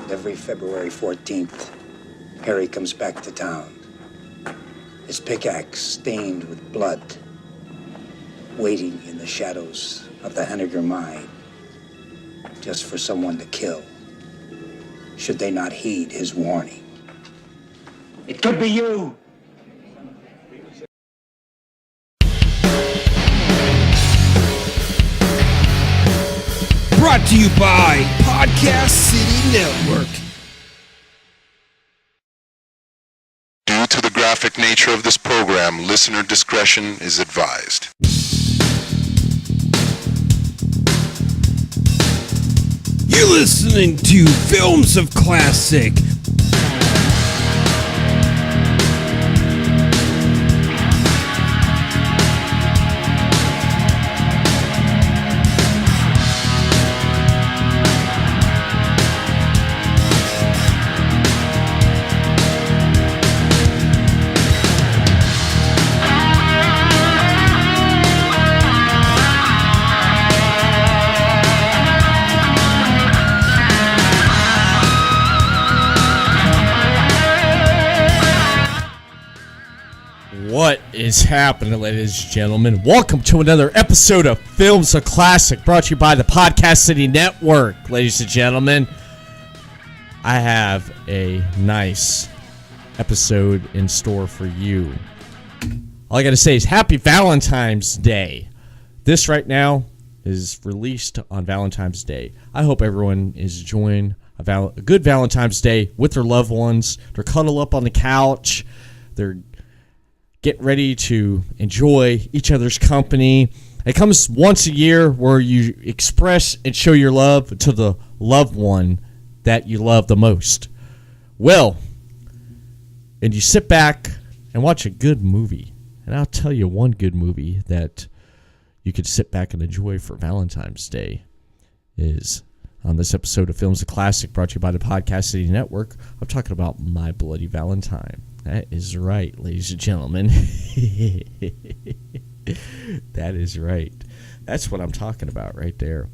Every February 14th, Harry comes back to town. His pickaxe stained with blood, waiting in the shadows of the Henniger mine, just for someone to kill, should they not heed his warning. It could be you! Brought to you by Podcast City Network. Due to the graphic nature of this program, listener discretion is advised. You're listening to Films of Classic. What is happening, ladies and gentlemen? Welcome to another episode of Films of Classic, brought to you by the Podcast City Network. Ladies and gentlemen, I have a nice episode in store for you. All I gotta say is Happy Valentine's Day. This right now is released on Valentine's Day. I hope everyone is enjoying a good Valentine's Day with their loved ones. They're cuddled up on the couch. They're getting ready to enjoy each other's company. It comes once a year where you express and show your love to the loved one that you love the most. Well, and you sit back and watch a good movie. And I'll tell you one good movie that you could sit back and enjoy for Valentine's Day is on this episode of Films of Classic, brought to you by the Podcast City Network. I'm talking about My Bloody Valentine. That is right, ladies and gentlemen. That is right. That's what I'm talking about right there.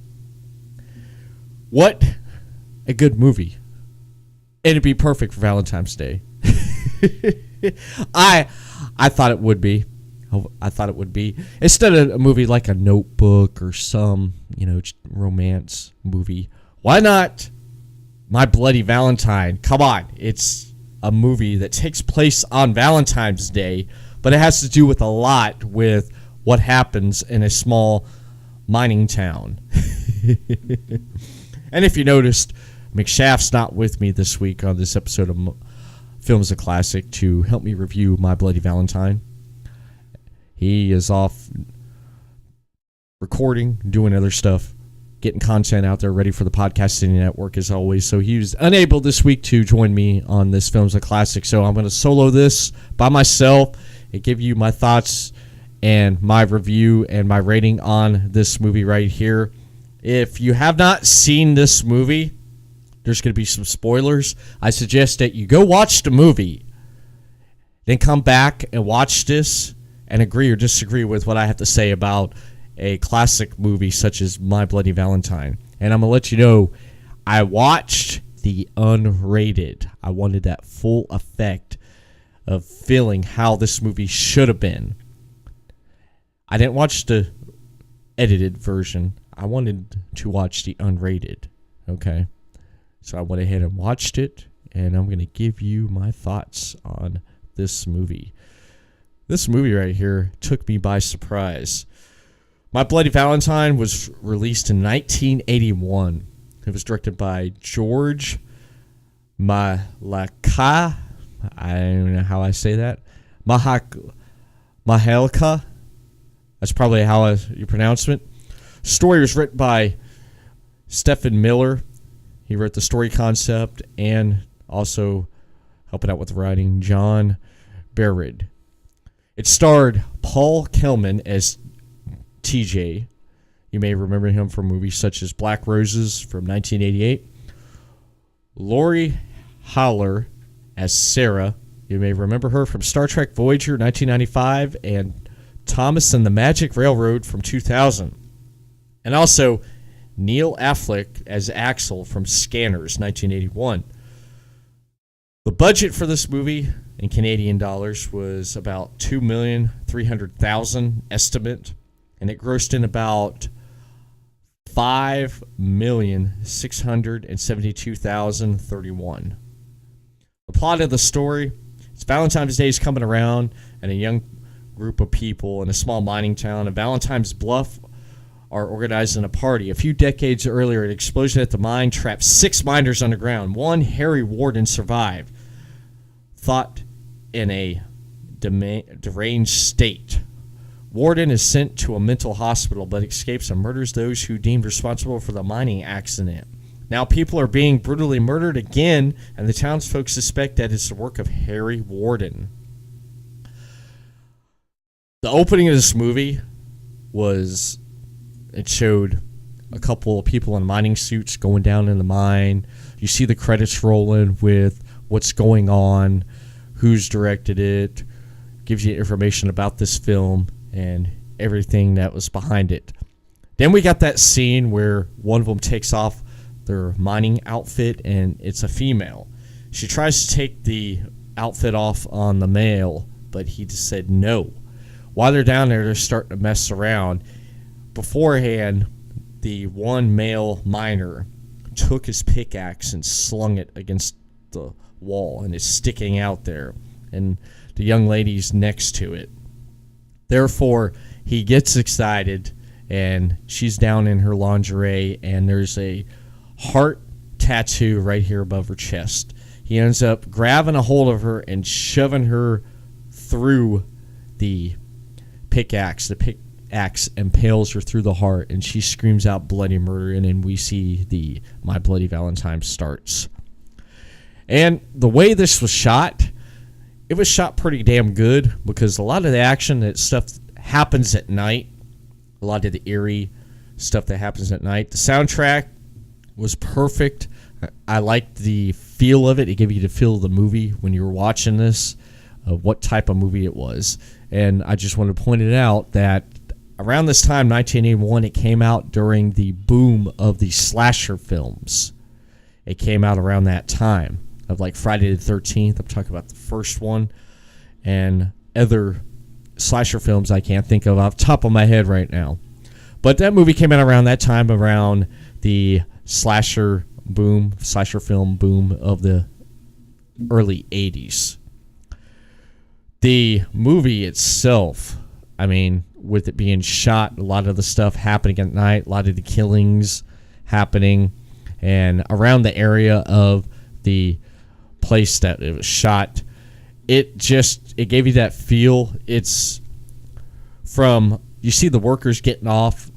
What a good movie. And it'd be perfect for Valentine's Day. I thought it would be. I thought it would be. Instead of a movie like a Notebook or some, romance movie, why not My Bloody Valentine? Come on, it's a movie that takes place on Valentine's Day, but it has to do with a lot with what happens in a small mining town. And if you noticed, McShaft's not with me this week on this episode of Films of Classic to help me review My Bloody Valentine. He is off recording, doing other stuff, getting content out there ready for the Podcast City Network as always. So he was unable this week to join me on this Films of Classic. So I'm going to solo this by myself and give you my thoughts and my review and my rating on this movie right here. If you have not seen this movie, there's going to be some spoilers. I suggest that you go watch the movie, then come back and watch this and agree or disagree with what I have to say about a classic movie such as My Bloody Valentine. And I'm going to let you know, I watched the unrated. I wanted that full effect of feeling how this movie should have been. I didn't watch the edited version. I wanted to watch the unrated. Okay? So I went ahead and watched it, and I'm going to give you my thoughts on this movie. This movie right here took me by surprise. My Bloody Valentine was released in 1981. It was directed by George Mihalka. I don't know how I say that. Mihalka. That's probably how you pronounce it. Story was written by Stephen Miller. He wrote the story concept and also helping out with the writing, John Bearid. It starred Paul Kelman as TJ. You may remember him from movies such as Black Roses from 1988. Lori Haller as Sarah. You may remember her from Star Trek Voyager 1995 and Thomas and the Magic Railroad from 2000. And also Neil Affleck as Axel from Scanners, 1981. The budget for this movie in Canadian dollars was about $2,300,000 estimate, and it grossed in about $5,672,031. The plot of the story: it's Valentine's Day is coming around, and a young group of people in a small mining town of Valentine's Bluff are organizing a party. A few decades earlier, an explosion at the mine trapped 6 miners underground. One, Harry Warden, survived, thought in a deranged state. Warden is sent to a mental hospital but escapes and murders those who deemed responsible for the mining accident. Now people are being brutally murdered again, and the townsfolk suspect that it's the work of Harry Warden. The opening of this movie was, it showed a couple of people in mining suits going down in the mine. You see the credits rolling with what's going on, who's directed it, gives you information about this film and everything that was behind it. Then we got that scene where one of them takes off their mining outfit, and it's a female. She tries to take the outfit off on the male, but he just said no. While they're down there, they're starting to mess around. Beforehand, the one male miner took his pickaxe and slung it against the wall, and it's sticking out there, and the young lady's next to it. Therefore, he gets excited, and she's down in her lingerie, and there's a heart tattoo right here above her chest. He ends up grabbing a hold of her and shoving her through the pickaxe. The pickaxe impales her through the heart, and she screams out bloody murder, and then we see the My Bloody Valentine starts. And the way this was shot, it was shot pretty damn good, because a lot of the action, that stuff happens at night. A lot of the eerie stuff that happens at night. The soundtrack was perfect. I liked the feel of it. It gave you the feel of the movie when you were watching this, what type of movie it was. And I just wanted to point it out that around this time, 1981, it came out during the boom of the slasher films. It came out around that time of like Friday the 13th. I'm talking about the first one, and other slasher films I can't think of off the top of my head right now. But that movie came out around that time, around the slasher film boom of the early 80s. The movie itself, I mean, with it being shot, a lot of the stuff happening at night, a lot of the killings happening, and around the area of the place that it was shot, it gave you that feel. It's from, you see the workers getting off,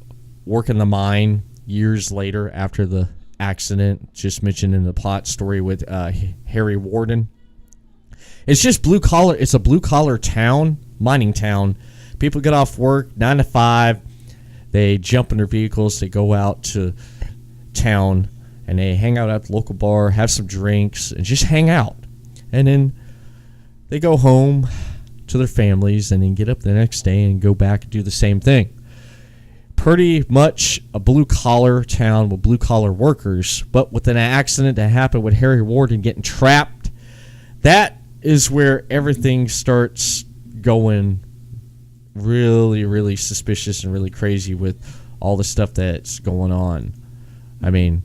working the mine years later after the accident, just mentioned in the plot story with Harry Warden. It's just blue collar. It's a blue collar town, mining town. People get off work 9 to 5. They jump in their vehicles. They go out to town, and they hang out at the local bar, have some drinks, and just hang out. And then they go home to their families, and then get up the next day and go back and do the same thing. Pretty much a blue-collar town with blue-collar workers, but with an accident that happened with Harry Warden getting trapped, that is where everything starts going really, really suspicious and really crazy with all the stuff that's going on. I mean,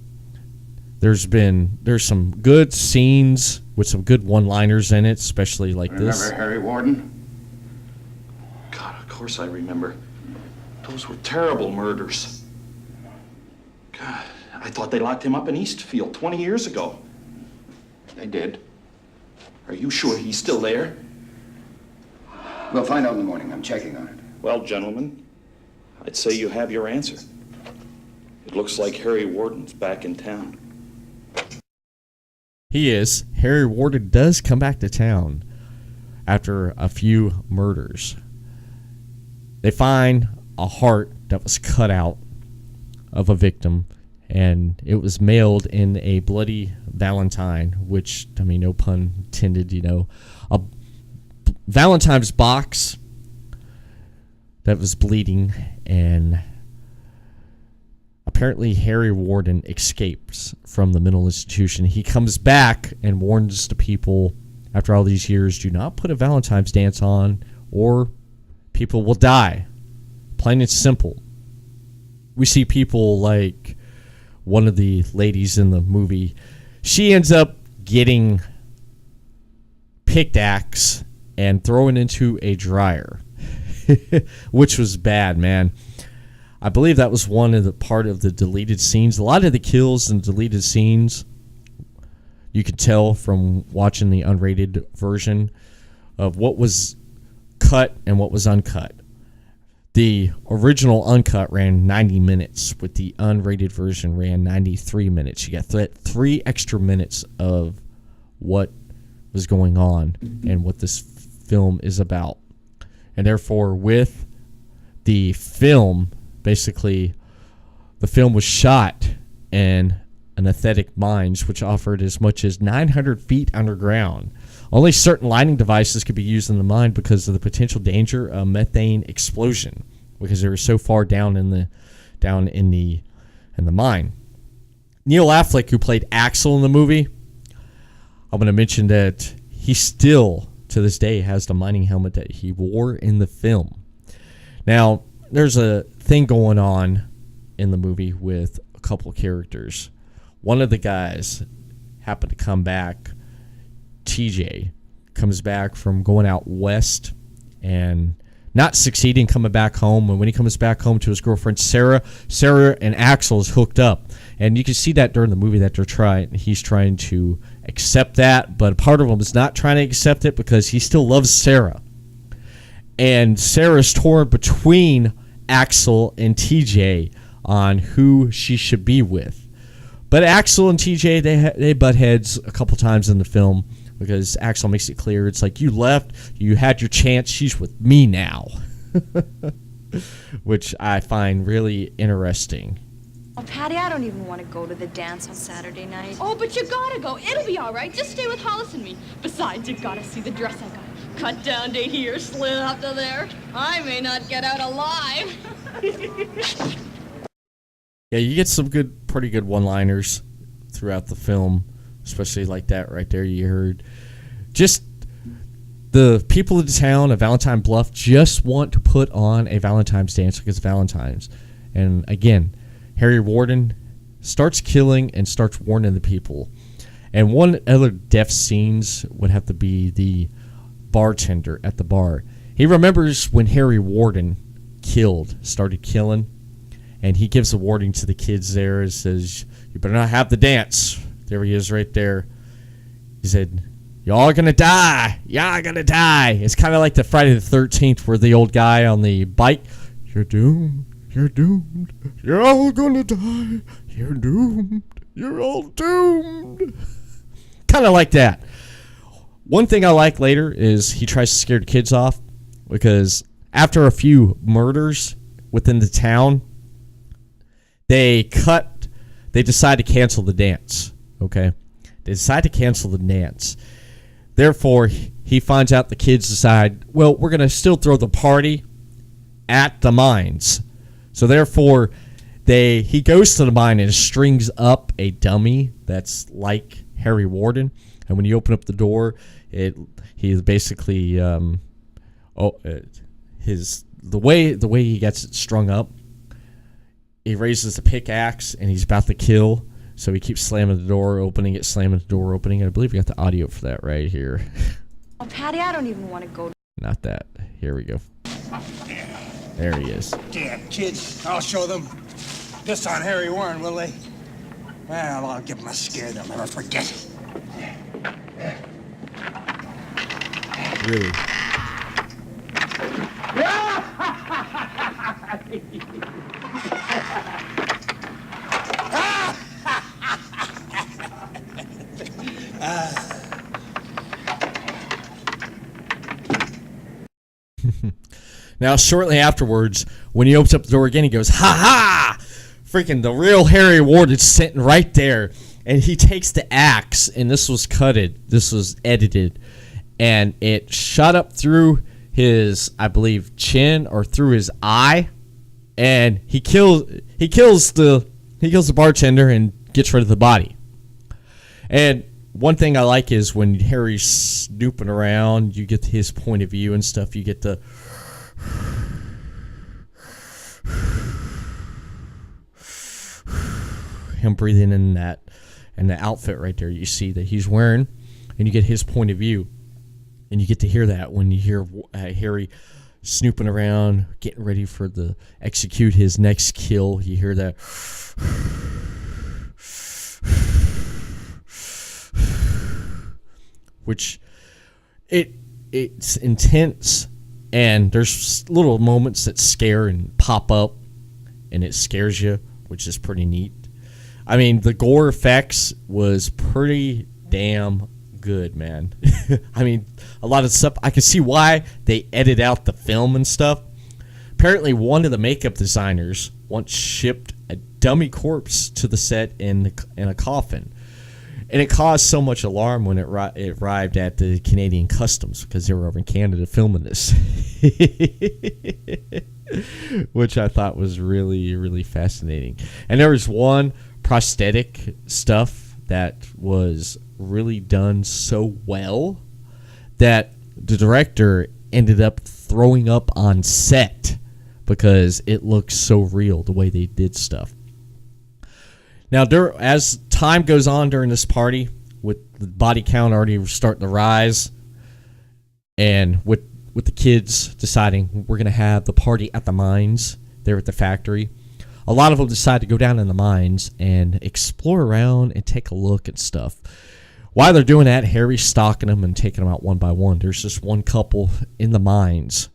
there's some good scenes with some good one-liners in it, especially like this. Remember Harry Warden? God, of course I remember. Those were terrible murders. God, I thought they locked him up in Eastfield 20 years ago. They did. Are you sure he's still there? We'll find out in the morning. I'm checking on it. Well, gentlemen, I'd say you have your answer. It looks like Harry Warden's back in town. He is. Harry Warden does come back to town after a few murders. They find a heart that was cut out of a victim, and it was mailed in a bloody Valentine, which, I mean, no pun intended, you know, a Valentine's box that was bleeding, and a apparently Harry Warden escapes from the mental institution. He comes back and warns the people after all these years, do not put a Valentine's dance on or people will die. Plain and simple. We see people like one of the ladies in the movie. She ends up getting pickaxe and thrown into a dryer, which was bad, man. I believe that was one of the part of the deleted scenes. A lot of the kills in deleted scenes, you could tell from watching the unrated version of what was cut and what was uncut. The original uncut ran 90 minutes, with the unrated version ran 93 minutes. You got 3 extra minutes of what was going on and what this film is about. And therefore, with the film, basically, the film was shot in an aesthetic mines, which offered as much as 900 feet underground. Only certain lighting devices could be used in the mine because of the potential danger of methane explosion, because they were so far down in the mine. Neil Affleck, who played Axel in the movie, I'm going to mention that he still, to this day, has the mining helmet that he wore in the film. Now, there's a thing going on in the movie with a couple of characters. One of the guys happened to come back. TJ comes back from going out west and not succeeding coming back home. And when he comes back home to his girlfriend Sarah and Axel is hooked up. And you can see that during the movie that he's trying to accept that, but part of him is not trying to accept it because he still loves Sarah. And Sarah's torn between Axel and TJ on who she should be with. But Axel and TJ, they butt heads a couple times in the film, because Axel makes it clear, it's like, you left, you had your chance, she's with me now. Which I find really interesting. Oh, Patty, I don't even want to go to the dance on Saturday night. Oh, but you gotta go. It'll be all right. Just stay with Hollis and me. Besides, you gotta see the dress I got. Cut down to here, slid up to there. I may not get out alive. Yeah, you get some pretty good one-liners throughout the film, especially like that right there you heard. Just the people of the town of Valentine Bluff just want to put on a Valentine's dance because Valentine's. And again, Harry Warden starts killing and starts warning the people. And one other death scenes would have to be the bartender at the bar. He remembers when Harry Warden started killing, and he gives a warning to the kids there. It says, you better not have the dance. There he is right there. He said, y'all are going to die. Y'all are going to die. It's kind of like the Friday the 13th where the old guy on the bike, you're doomed. You're doomed. You're all gonna die. You're doomed. You're all doomed. Kind of like that. One thing I like later is he tries to scare the kids off, because after a few murders within the town, they decide to cancel the dance. Okay? They decide to cancel the dance. Therefore, he finds out the kids decide, well, we're going to still throw the party at the mines. So therefore, he goes to the mine and strings up a dummy that's like Harry Warden. And when you open up the door, he basically the way he gets it strung up, he raises the pickaxe and he's about to kill. So he keeps slamming the door, opening it, slamming the door, opening it. I believe we got the audio for that right here. Oh, Patty, I don't even want to go. Not that. Here we go. There he is. Damn kids, I'll show them. This on Harry Warren, will they? Well, I'll give them a scare they'll never forget. Really? Now, shortly afterwards, when he opens up the door again, he goes, ha ha! Freaking the real Harry Warden sitting right there. And he takes the axe, and this was edited, and it shot up through his, I believe, chin or through his eye, and he kills the He kills the bartender and gets rid of the body. And one thing I like is when Harry's snooping around, you get his point of view and stuff. You get the him breathing in that, and the outfit right there you see that he's wearing, and you get his point of view, and you get to hear that when you hear Harry snooping around, getting ready for the execute his next kill. You hear that, which it's intense, and there's little moments that scare and pop up, and it scares you, which is pretty neat. I mean, the gore effects was pretty damn good, man. I mean, a lot of stuff, I can see why they edit out the film and stuff. Apparently, one of the makeup designers once shipped a dummy corpse to the set in a coffin. And it caused so much alarm when it arrived at the Canadian Customs, because they were over in Canada filming this. Which I thought was really, really fascinating. And there was one prosthetic stuff that was really done so well that the director ended up throwing up on set because it looked so real the way they did stuff. Now, as time goes on during this party, with the body count already starting to rise, and with the kids deciding we're going to have the party at the mines there at the factory, a lot of them decide to go down in the mines and explore around and take a look at stuff. While they're doing that, Harry's stalking them and taking them out one by one. There's just one couple in the mines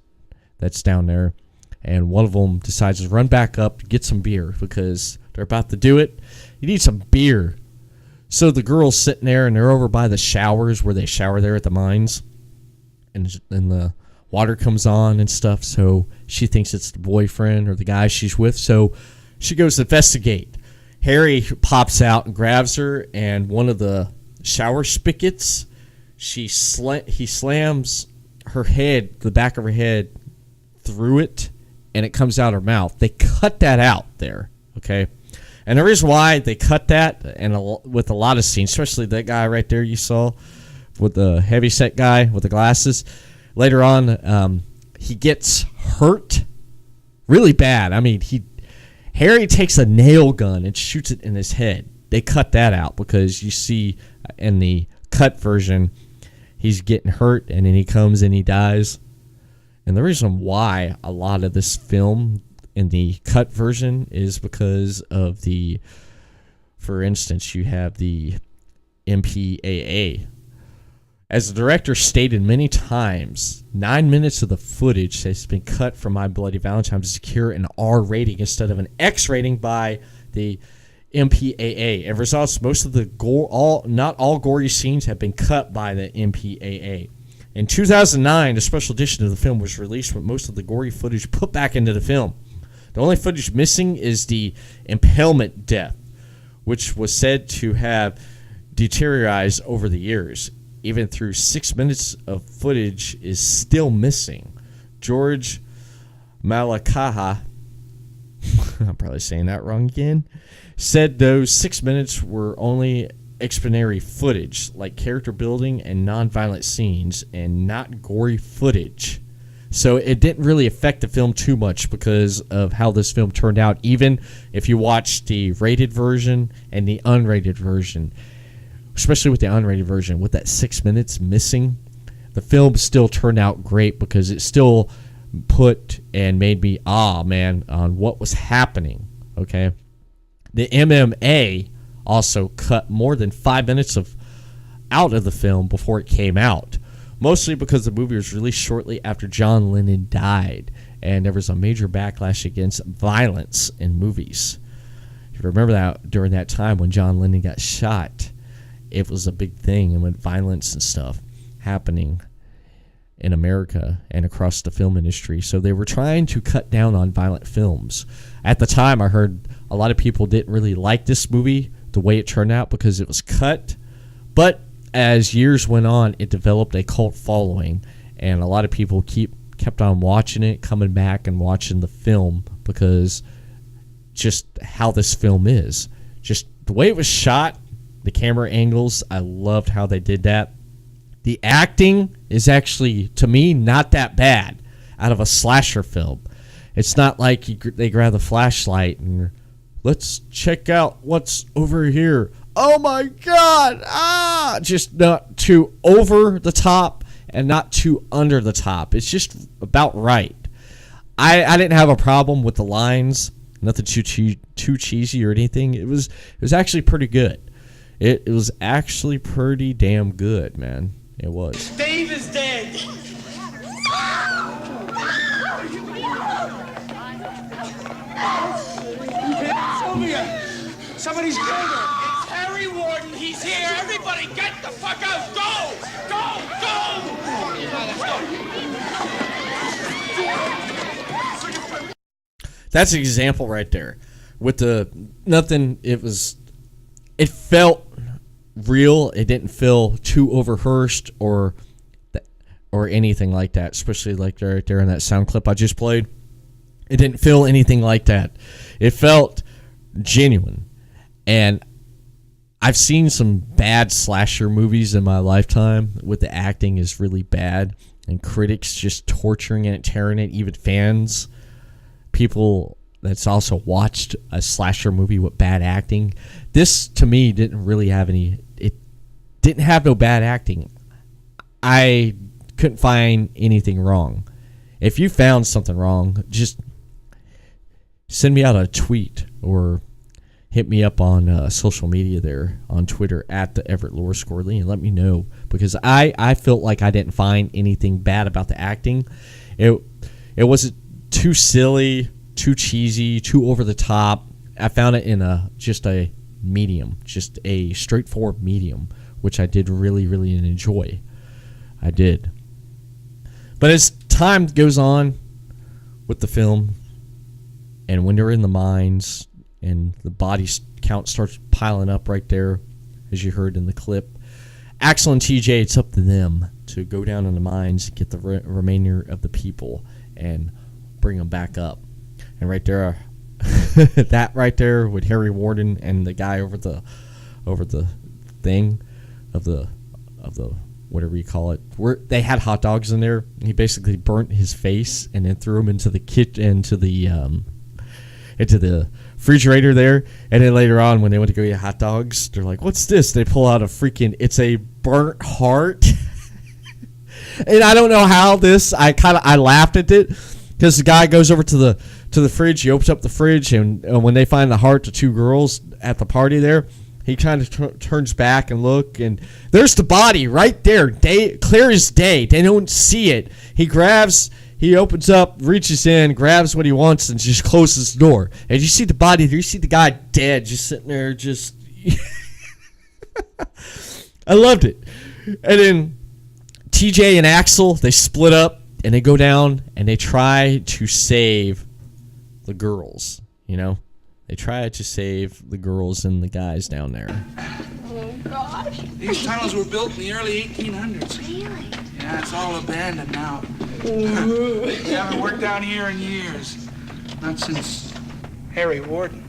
that's down there, and one of them decides to run back up to get some beer because they're about to do it. You need some beer. So the girl's sitting there, and they're over by the showers where they shower there at the mines, and the water comes on and stuff, so she thinks it's the boyfriend or the guy she's with, so she goes to investigate. Harry pops out and grabs her, and one of the shower spigots, he slams her head, the back of her head, through it, and it comes out her mouth. They cut that out there, okay? And the reason why they cut that, and with a lot of scenes, especially that guy right there you saw, with the heavyset guy with the glasses, later on, he gets hurt really bad. I mean, Harry takes a nail gun and shoots it in his head. They cut that out because you see in the cut version, he's getting hurt, and then he comes and he dies. And the reason why a lot of this film in the cut version is because of for instance, you have the MPAA. As the director stated many times, 9 minutes of the footage has been cut from My Bloody Valentine to secure an R rating instead of an X rating by the MPAA. As a result, most of the gore, not all gory scenes have been cut by the MPAA. In 2009, a special edition of the film was released with most of the gory footage put back into the film. The only footage missing is the impalement death, which was said to have deteriorated over the years. Even through 6 minutes of footage is still missing. George Mihalka, I'm probably saying that wrong again, said those 6 minutes were only explanatory footage, like character building and non-violent scenes, and not gory footage. So it didn't really affect the film too much because of how this film turned out, even if you watch the rated version and the unrated version. Especially with the unrated version, with that 6 minutes missing, the film still turned out great because it still put and made me man on what was happening. Okay, the MMA also cut more than 5 minutes out of the film before it came out, mostly because the movie was released shortly after John Lennon died, and there was a major backlash against violence in movies. If you remember that during that time when John Lennon got shot, it was a big thing, and with violence and stuff happening in America and across the film industry. So they were trying to cut down on violent films. At the time, I heard a lot of people didn't really like this movie, the way it turned out, because it was cut. But as years went on, it developed a cult following, and a lot of people kept on watching it, coming back and watching the film, because just how this film is. Just the way it was shot, the camera angles, I loved how they did that. The acting is actually, to me, not that bad out of a slasher film. It's not like they grab the flashlight and let's check out what's over here. Oh my God! Just not too over the top and not too under the top. It's just about right. I didn't have a problem with the lines. Nothing too cheesy or anything. It was actually pretty good. It was actually pretty damn good, man. It was. Dave is dead. Sylvia, somebody's killed her. It's Harry Warden. He's here. Everybody, get the fuck out. Go, go, go. That's an example right there. With the nothing, it felt real. It didn't feel too overrehearsed or anything like that. Especially like right there in that sound clip I just played. It didn't feel anything like that. It felt genuine. And I've seen some bad slasher movies in my lifetime with the acting is really bad and critics just torturing it, tearing it, even fans, people that's also watched a slasher movie with bad acting. This to me didn't really have it didn't have no bad acting. I couldn't find anything wrong. If you found something wrong, just send me out a tweet or hit me up on social media there on Twitter at the Everett Lee and let me know, because I felt like I didn't find anything bad about the acting. It wasn't too silly, too cheesy, too over the top. I found it in just a medium, just a straightforward medium, which I did really, really enjoy. I did. But as time goes on with the film, and when they're in the mines and the body count starts piling up right there, as you heard in the clip, Axel and TJ, it's up to them to go down in the mines and get the remainder of the people and bring them back up. And right there, that right there with Harry Warden and the guy over the thing of the whatever you call it, where they had hot dogs in there. He basically burnt his face and then threw them into the kitchen, into the refrigerator there. And then later on, when they went to go get hot dogs, they're like, "What's this?" They pull out it's a burnt heart. And I don't know how this. I laughed at it because the guy goes over to the fridge. He opens up the fridge, and when they find the heart to two girls at the party there, he kind of turns back and look, and there's the body right there, clear as day. They don't see it. He opens up, reaches in, grabs what he wants, and just closes the door. And you see the body there. You see the guy dead, just sitting there, just. I loved it. And then TJ and Axel, they split up, and they go down, and they try to save the girls, you know? They try to save the girls and the guys down there. Oh, gosh. These tunnels were built in the early 1800s. Really? Yeah, it's all abandoned now. We haven't worked down here in years. Not since Harry Warden.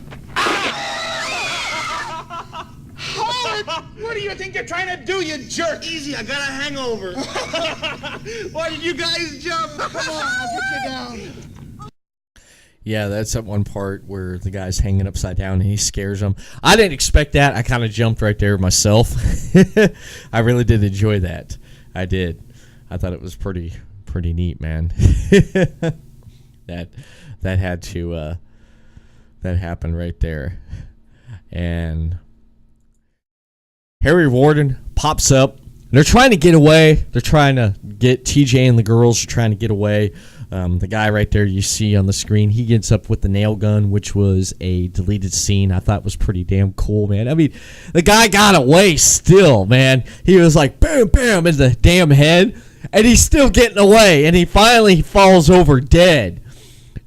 Howard! What do you think you're trying to do, you jerk? Easy, I got a hangover. Why did you guys jump? Come on, I'll get you down. Yeah, that's that one part where the guy's hanging upside down and he scares them. I didn't expect that. I kind of jumped right there myself. I really did enjoy that. I did. I thought it was pretty neat, man. that had to that happened right there. And Harry Warden pops up. They're trying to get away. They're trying to get TJ and the girls are trying to get away. The guy right there you see on the screen, he gets up with the nail gun, which was a deleted scene. I thought was pretty damn cool, man. I mean, the guy got away still, man. He was like, bam, bam, in the damn head, and he's still getting away, and he finally falls over dead.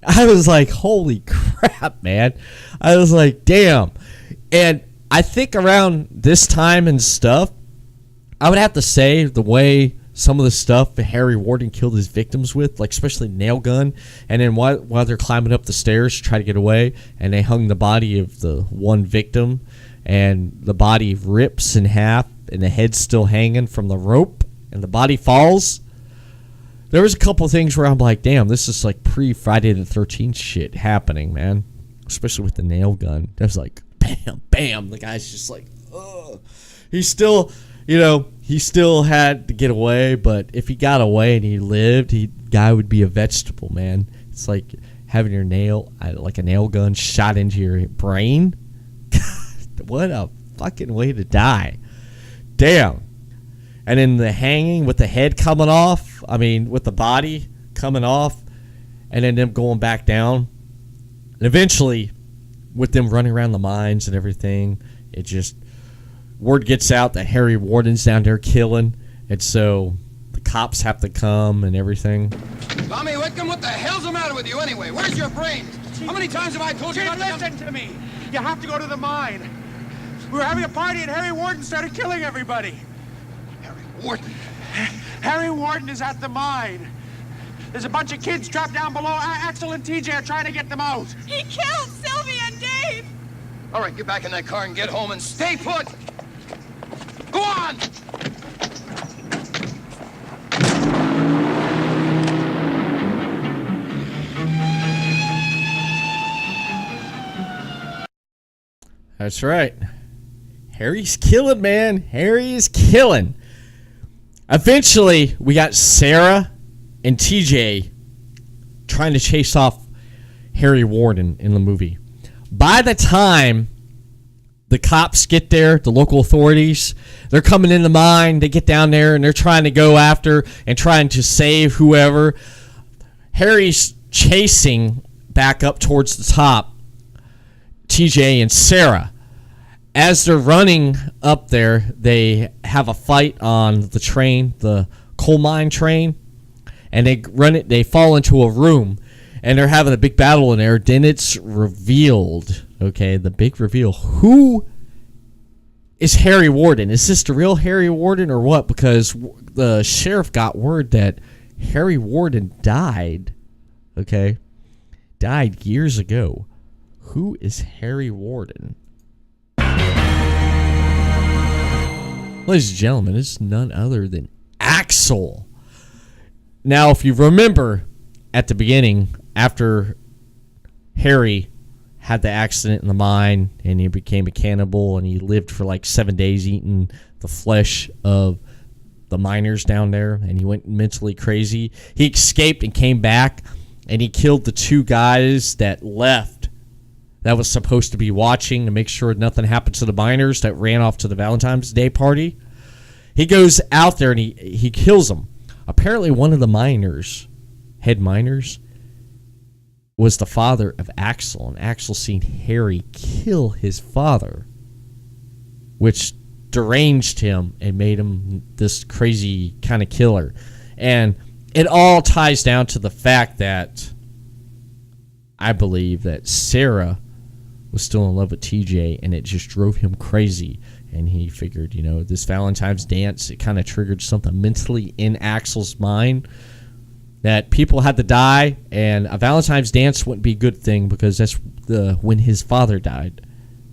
I was like, holy crap, man. I was like, damn. And I think around this time and stuff, I would have to say the way some of the stuff that Harry Warden killed his victims with, like especially nail gun. And then while they're climbing up the stairs to try to get away, and they hung the body of the one victim, and the body rips in half, and the head's still hanging from the rope, and the body falls. There was a couple of things where I'm like, damn, this is like pre-Friday the 13th shit happening, man. Especially with the nail gun. It was like, bam, bam. The guy's just like, ugh. He's still, he still had to get away, but if he got away and he lived, guy would be a vegetable, man. It's like having your like a nail gun shot into your brain. God, what a fucking way to die. Damn. And then the hanging with the head coming off, with the body coming off, and then them going back down. And eventually, with them running around the mines and everything, word gets out that Harry Warden's down there killing, and so the cops have to come and everything. Tommy Whitcomb, what the hell's the matter with you anyway? Where's your brain? How many times have I told you not to listen to me. You have to go to the mine. We were having a party and Harry Warden started killing everybody. Warden. Harry Warden is at the mine. There's a bunch of kids trapped down below. Axel and TJ are trying to get them out. He killed Sylvia and Dave! All right, get back in that car and get home and stay put. Go on! That's right. Harry's killing, man. Harry is killing. Eventually, we got Sarah and TJ trying to chase off Harry Warden in the movie. By the time the cops get there, the local authorities, they're coming in the mine. They get down there and they're trying to go after and trying to save whoever. Harry's chasing back up towards the top TJ and Sarah. As they're running up there, they have a fight on the train, the coal mine train, and they fall into a room, and they're having a big battle in there. Then it's revealed, okay, the big reveal. Who is Harry Warden? Is this the real Harry Warden or what? Because the sheriff got word that Harry Warden died, okay, died years ago. Who is Harry Warden? Ladies and gentlemen, it's none other than Axel. Now, if you remember at the beginning, after Harry had the accident in the mine and he became a cannibal and he lived for like 7 days eating the flesh of the miners down there and he went mentally crazy, he escaped and came back and he killed the two guys that left that was supposed to be watching to make sure nothing happened to the miners that ran off to the Valentine's Day party. He goes out there and he kills them. Apparently one of the head miners, was the father of Axel, and Axel seen Harry kill his father, which deranged him and made him this crazy kind of killer. And it all ties down to the fact that I believe that Sarah was still in love with TJ, and it just drove him crazy. And he figured, this Valentine's dance, it kind of triggered something mentally in Axel's mind that people had to die, and a Valentine's dance wouldn't be a good thing because that's when his father died,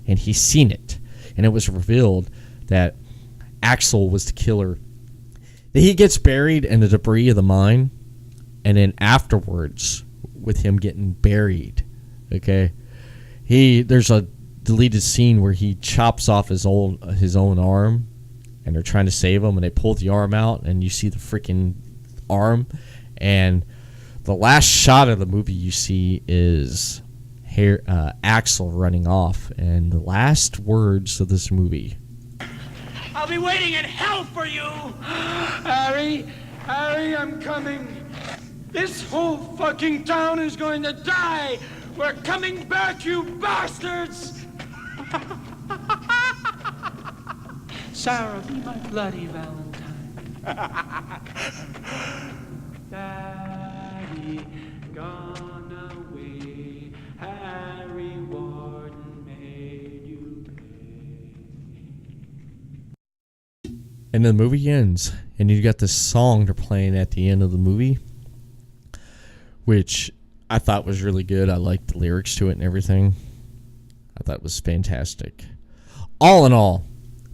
and he's seen it. And it was revealed that Axel was the killer. He gets buried in the debris of the mine, and then afterwards, with him getting buried, okay, there's a deleted scene where he chops off his own arm, and they're trying to save him, and they pull the arm out, and you see the freaking arm, and the last shot of the movie you see is Axel running off, and the last words of this movie: I'll be waiting in hell for you! Harry, I'm coming. This whole fucking town is going to die! We're coming back, you bastards! Sarah, be my bloody Valentine. Daddy gone away. Harry Warden made you pay. And then the movie ends, and you got this song they're playing at the end of the movie, which I thought was really good. I liked the lyrics to it and everything. I thought it was fantastic. All in all,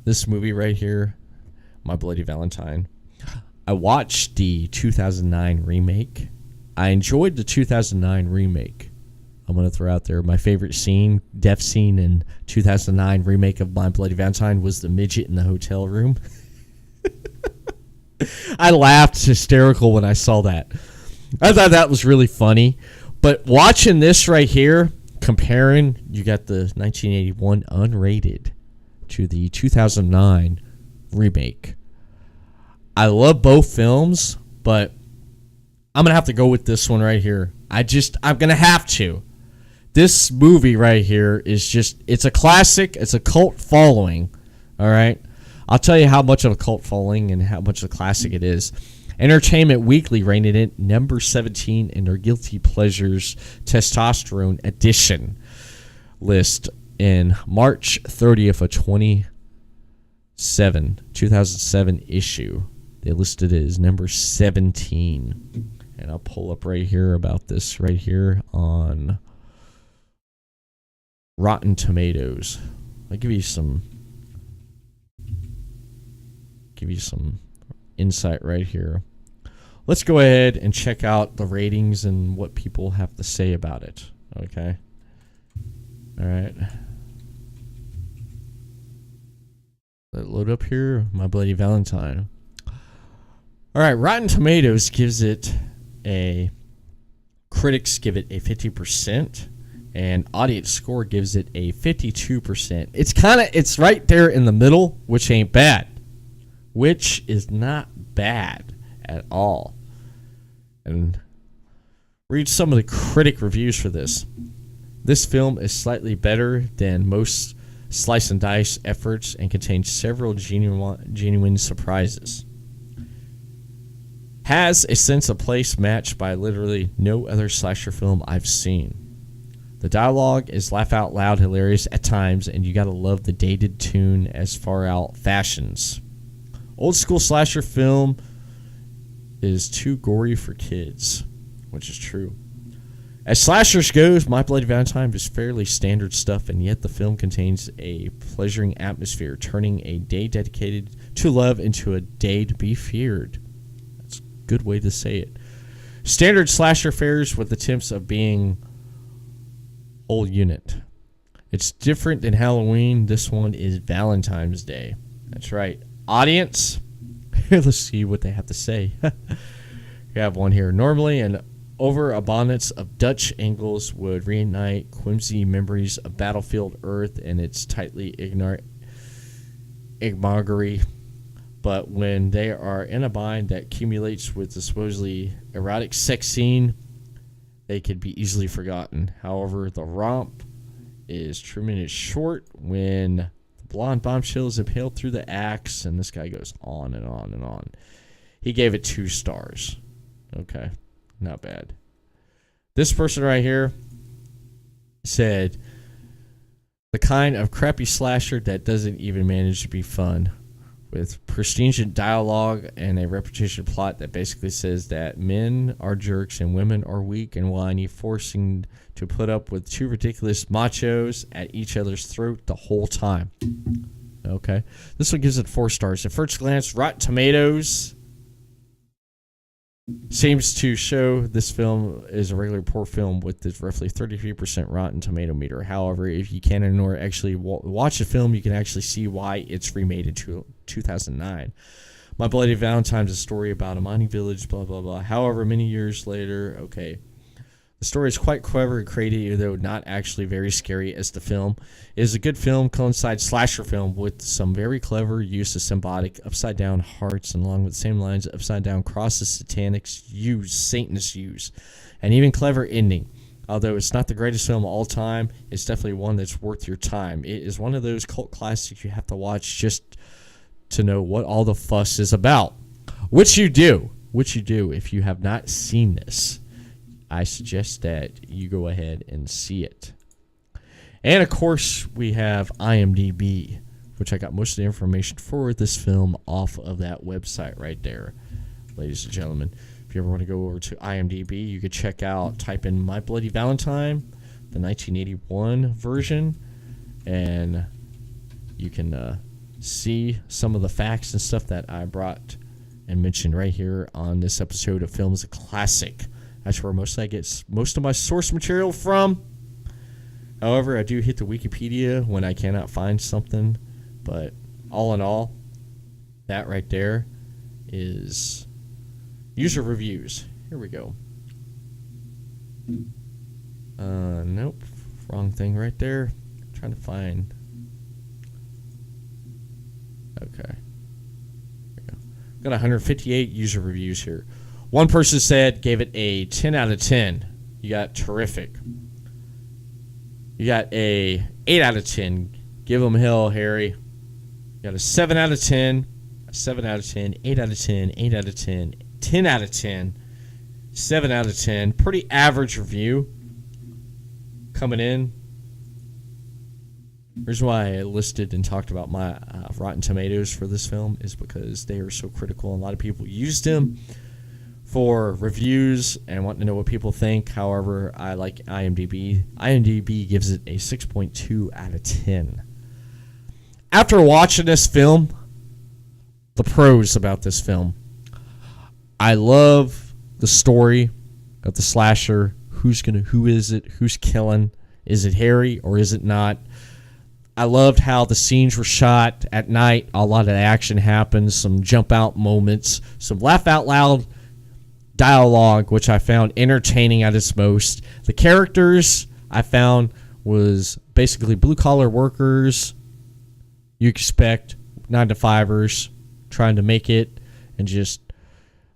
this movie right here, My Bloody Valentine, I watched the 2009 remake. I enjoyed the 2009 remake. I'm going to throw out there my favorite scene, death scene in 2009 remake of My Bloody Valentine was the midget in the hotel room. I laughed hysterical when I saw that. I thought that was really funny. But watching this right here, comparing, you got the 1981 unrated to the 2009 remake. I love both films, but I'm going to have to go with this one right here. I'm going to have to. This movie right here is just, it's a classic. It's a cult following. All right. I'll tell you how much of a cult following and how much of a classic it is. Entertainment Weekly rated it number 17 in their Guilty Pleasures Testosterone Edition list in March 30th of 2007 issue. They listed it as number 17. And I'll pull up right here about this right here on Rotten Tomatoes. I'll give you some insight right here. Let's go ahead and check out the ratings and what people have to say about it. Okay. All right. Let it load up here. My Bloody Valentine. All right. Rotten Tomatoes gives it critics give it a 50%, and audience score gives it a 52%. It's right there in the middle, which ain't bad. Which is not bad at all. And read some of the critic reviews for this. This film is slightly better than most slice and dice efforts and contains several genuine surprises. Has a sense of place matched by literally no other slasher film I've seen. The dialogue is laugh out loud hilarious at times, and you gotta love the dated tune as far out fashions. Old school slasher film is too gory for kids, which is true. As slashers goes, My Bloody Valentine is fairly standard stuff, and yet the film contains a pleasuring atmosphere, turning a day dedicated to love into a day to be feared. That's a good way to say it. Standard slasher fares with attempts of being whole unit. It's different than Halloween. This one is Valentine's Day. That's right. Audience, let's see what they have to say. We have one here. Normally, an overabundance of Dutch angles would reignite whimsy memories of Battlefield Earth and its tightly ignorant imagery. But when they are in a bind that accumulates with the supposedly erotic sex scene, they could be easily forgotten. However, the romp is 2 minutes short when blonde bombshell is impaled through the axe, and this guy goes on and on and on. He gave it 2 stars. Okay, not bad. This person right here said, the kind of crappy slasher that doesn't even manage to be fun, with prestigious dialogue and a repetition plot that basically says that men are jerks and women are weak and whiny, forcing to put up with 2 ridiculous machos at each other's throat the whole time. Okay. This one gives it 4 stars. At first glance, Rotten Tomatoes seems to show this film is a regular poor film with this roughly 33% Rotten Tomato meter. However, if you can ignore actually watch the film, you can actually see why it's remade in 2009. My Bloody Valentine is a story about a mining village, blah, blah, blah. However, many years later, okay. The story is quite clever and creative, though not actually very scary as the film. It is a good film, coincides slasher film with some very clever use of symbolic upside-down hearts, and along with the same lines of upside-down crosses Satanists use, and even clever ending. Although it's not the greatest film of all time, it's definitely one that's worth your time. It is one of those cult classics you have to watch just to know what all the fuss is about. Which you do if you have not seen this. I suggest that you go ahead and see it. And of course, we have IMDb which I got most of the information for this film off of that website right there, ladies and gentlemen. If you ever want to go over to IMDb, you could type in My Bloody Valentine, the 1981 version, and you can see some of the facts and stuff that I brought and mentioned right here on this episode of Films Classic. That's where I get most of my source material from. However, I do hit the Wikipedia when I cannot find something, but all in all, that right there is user reviews. Here we go. Nope. Wrong thing right there. Trying to find. Okay. There we go. Got 158 user reviews here. One person gave it a 10 out of 10. You got terrific. You got a 8 out of 10. Give them hell, Harry. You got a 7 out of 10. A 7 out of 10. 8 out of 10. 8 out of 10. 10 out of 10. 7 out of 10. Pretty average review coming in. The reason why I listed and talked about my Rotten Tomatoes for this film is because they are so critical. And a lot of people used them for reviews and wanting to know what people think. However, I like IMDb. IMDb gives it a 6.2 out of 10. After watching this film, the pros about this film. I love the story of the slasher. Who is it? Who's killing? Is it Harry or is it not? I loved how the scenes were shot at night. A lot of action happens, some jump out moments, some laugh out loud dialogue, which I found entertaining at its most. The characters I found was basically blue collar workers. You expect 9-to-5ers trying to make it, and just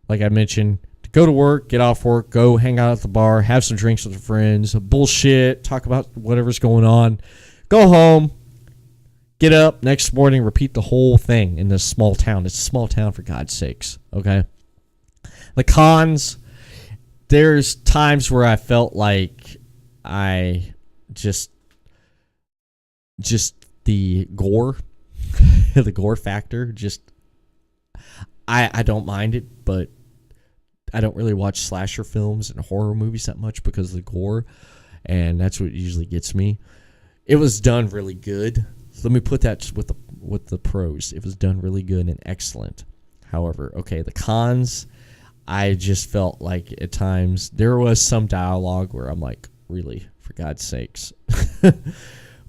like I mentioned, to go to work, get off work, go hang out at the bar, have some drinks with their friends, bullshit, talk about whatever's going on, go home, get up next morning, repeat the whole thing in this small town. It's a small town, for God's sakes, okay? The cons, there's times where I felt like I just the gore, the gore factor, I don't mind it, but I don't really watch slasher films and horror movies that much because of the gore, and that's what usually gets me. It was done really good. Let me put that with the pros. It was done really good and excellent. However, okay, the cons, I just felt like at times there was some dialogue where I'm like, really, for God's sakes.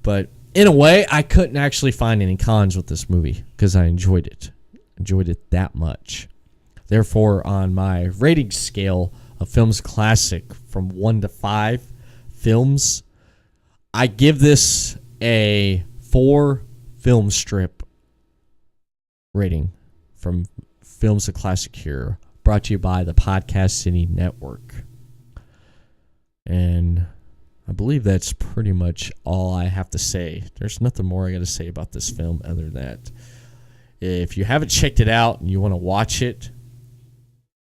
But in a way, I couldn't actually find any cons with this movie because I enjoyed it that much. Therefore, on my rating scale of Films Classic from 1 to 5 films, I give this a 4 film strip rating from Films Classic here, brought to you by the Podcast City Network. And I believe that's pretty much all I have to say. There's nothing more I got to say about this film other than that. If you haven't checked it out and you want to watch it,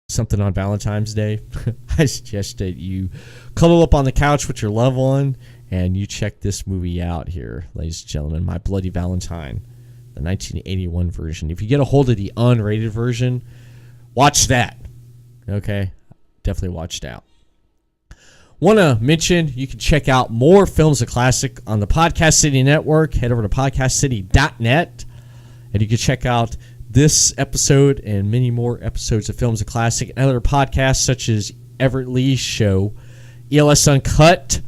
something on Valentine's Day, I suggest that you cuddle up on the couch with your loved one and you check this movie out here, ladies and gentlemen. My Bloody Valentine, the 1981 version. If you get a hold of the unrated version, watch that. Okay? Definitely watch it out. Want to mention you can check out more Films of Classic on the Podcast City Network. Head over to podcastcity.net and you can check out this episode and many more episodes of Films of Classic and other podcasts such as Everett Lee's show, ELS Uncut,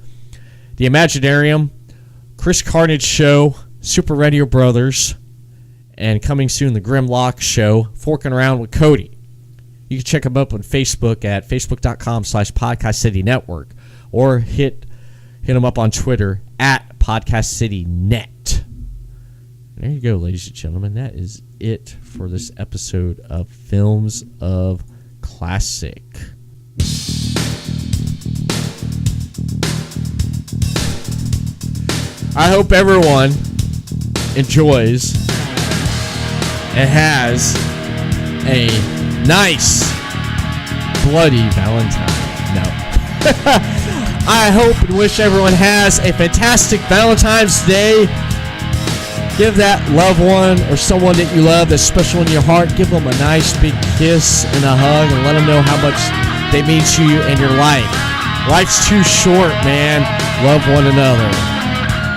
The Imaginarium, Chris Carnage Show, Super Radio Brothers, and coming soon, The Grimlock Show, Forking Around with Cody. You can check them up on Facebook at facebook.com/Podcast City Network or hit them up on Twitter at Podcast City Net. There you go, ladies and gentlemen. That is it for this episode of Films of Classic. I hope everyone enjoys and has a nice bloody Valentine. No. I hope and wish everyone has a fantastic Valentine's Day. Give that loved one or someone that you love that's special in your heart, give them a nice big kiss and a hug and let them know how much they mean to you in your life. Life's too short, man. Love one another.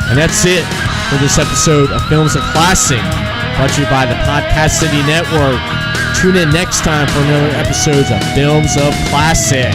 And that's it for this episode of Films a Classic, brought to you by the Podcast City Network. Tune in next time for another episode of Films of Classic.